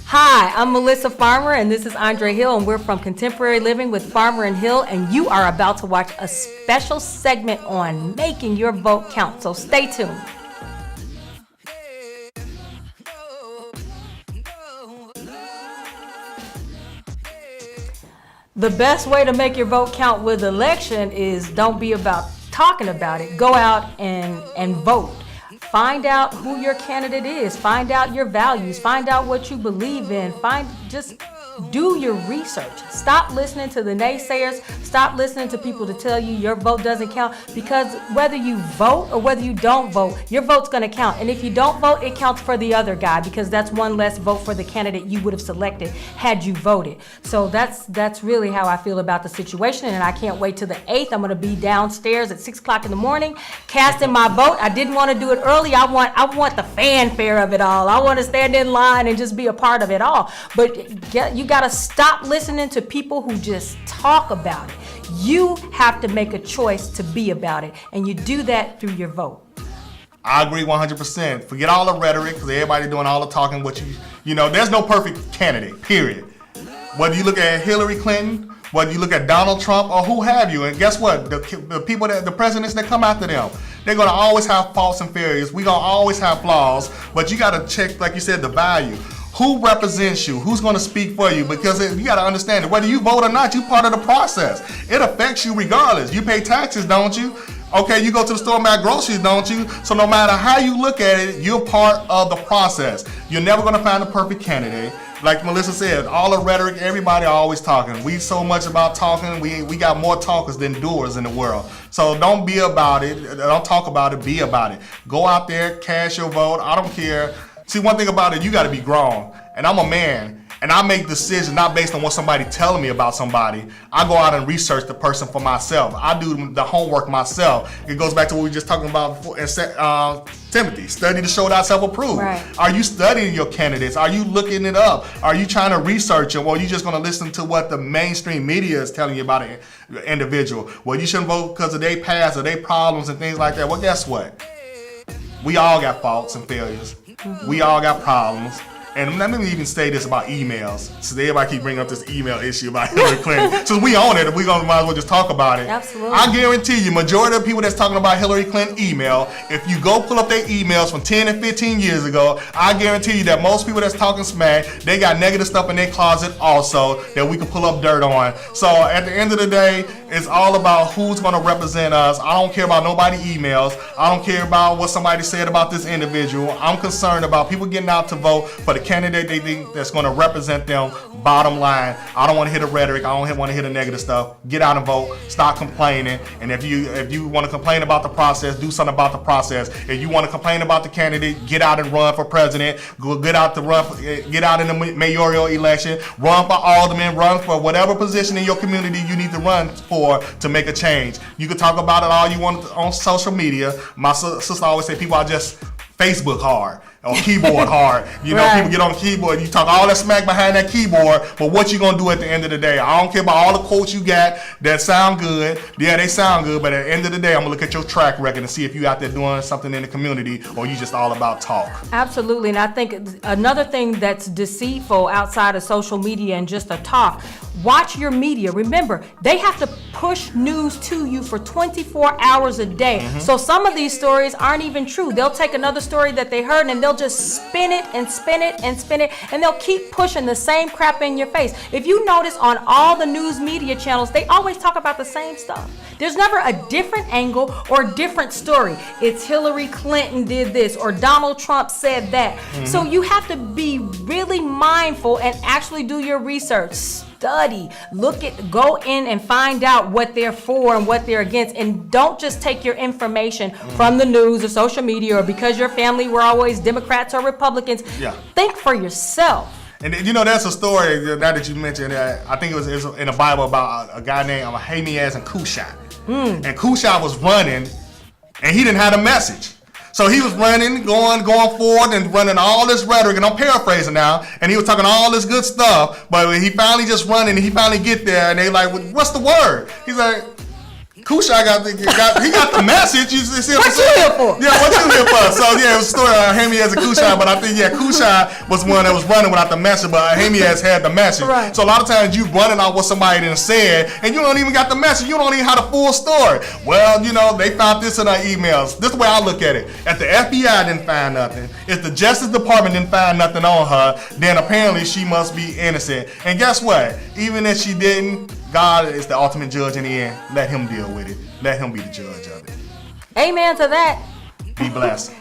Hi, I'm Melissa Farmer, and this is Andre Hill, and we're from Contemporary Living with Farmer and Hill, and you are about to watch a special segment on making your vote count, so stay tuned. The best way to make your vote count with election is don't be about talking about it. Go out and vote. Find out who your candidate is. Find out your values. Find out what you believe in. Just do your research. Stop listening to the naysayers. Stop listening to people to tell you your vote doesn't count, because whether you vote or whether you don't vote, your vote's going to count. And if you don't vote, it counts for the other guy, because that's one less vote for the candidate you would have selected had you voted. So that's really how I feel about the situation, and I can't wait till the 8th. I'm going to be downstairs at 6 o'clock in the morning casting my vote. I didn't want to do it early. I want the fanfare of it all. I want to stand in line and just be a part of it all. But you got to stop listening to people who just talk about it. You have to make a choice to be about it, and you do that through your vote. I agree 100%. Forget all the rhetoric, because everybody doing all the talking. There's no perfect candidate, period. Whether you look at Hillary Clinton, whether you look at Donald Trump, or who have you, and guess what? The presidents that come after them, they're going to always have faults and failures. We're going to always have flaws, but you got to check, like you said, the value. Who represents you? Who's going to speak for you? Because you got to understand that whether you vote or not, you're part of the process. It affects you regardless. You pay taxes, don't you? Okay, you go to the store and buy groceries, don't you? So no matter how you look at it, you're part of the process. You're never going to find the perfect candidate. Like Melissa said, all the rhetoric, everybody always talking. We so much about talking. We got more talkers than doers in the world. So don't be about it. Don't talk about it. Be about it. Go out there, cast your vote. I don't care. See, one thing about it, you got to be grown. And I'm a man, and I make decisions not based on what somebody telling me about somebody. I go out and research the person for myself. I do the homework myself. It goes back to what we were just talking about Timothy. Study to show thyself approved. Right. Are you studying your candidates? Are you looking it up? Are you trying to research them? Or are you just going to listen to what the mainstream media is telling you about an individual? Well, you shouldn't vote because of their past or their problems and things like that. Well, guess what? We all got faults and failures. We all got problems. And let me even say this about emails. So everybody keep bringing up this email issue about Hillary Clinton. Since we own it, we might as well just talk about it. Absolutely. I guarantee you, majority of the people that's talking about Hillary Clinton email, if you go pull up their emails from 10 and 15 years ago, I guarantee you that most people that's talking smack, they got negative stuff in their closet also that we can pull up dirt on. So at the end of the day, it's all about who's going to represent us. I don't care about nobody emails. I don't care about what somebody said about this individual. I'm concerned about people getting out to vote for the candidate they think that's going to represent them. Bottom line, I don't want to hear the rhetoric. I don't want to hear the negative stuff. Get out and vote. Stop complaining. And if you want to complain about the process, do something about the process. If you want to complain about the candidate, get out and run for president. Get out in the mayoral election. Run for alderman. Run for whatever position in your community you need to run for to make a change. You can talk about it all you want on social media. My sister always say people are just Facebook hard or keyboard hard. Right. People get on the keyboard, you talk all that smack behind that keyboard, but what you gonna do at the end of the day? I don't care about all the quotes you got that sound good. Yeah, they sound good, but at the end of the day, I'm gonna look at your track record and see if you out there doing something in the community or you just all about talk. Absolutely, and I think another thing that's deceitful outside of social media and just a talk, watch your media. Remember, they have to push news to you for 24 hours a day. Mm-hmm. So some of these stories aren't even true. They'll take another story that they heard and they'll just spin it and spin it and spin it, and they'll keep pushing the same crap in your face. If you notice on all the news media channels, they always talk about the same stuff. There's never a different angle or different story. It's Hillary Clinton did this or Donald Trump said that. Mm-hmm. So you have to be really mindful and actually do your research. Study, go in and find out what they're for and what they're against, and don't just take your information from the news or social media or because your family were always Democrats or Republicans. Yeah. Think for yourself. And that's a story now that you mentioned. I think it was in the Bible about a guy named Hamias and Cushai. And Cushai was running, and he didn't have a message. So he was running, going forward and running all this rhetoric, and I'm paraphrasing now, and he was talking all this good stuff, but when he finally just running, and he finally get there, and they like, what's the word? He's like, Kushai got the message. You see What you here for? Yeah, what you here for? So yeah, it was a story of Ahimiaz and Kushai, but I think Kushai was one that was running without the message, but Ahimiaz had the message. Right. So a lot of times you running off what somebody done said, and you don't even got the message. You don't even have the full story. Well, they found this in our emails. This is the way I look at it. If the FBI didn't find nothing, if the Justice Department didn't find nothing on her, then apparently she must be innocent. And guess what? Even if she didn't, God is the ultimate judge in the end. Let him deal with it. Let him be the judge of it. Amen to that. Be blessed.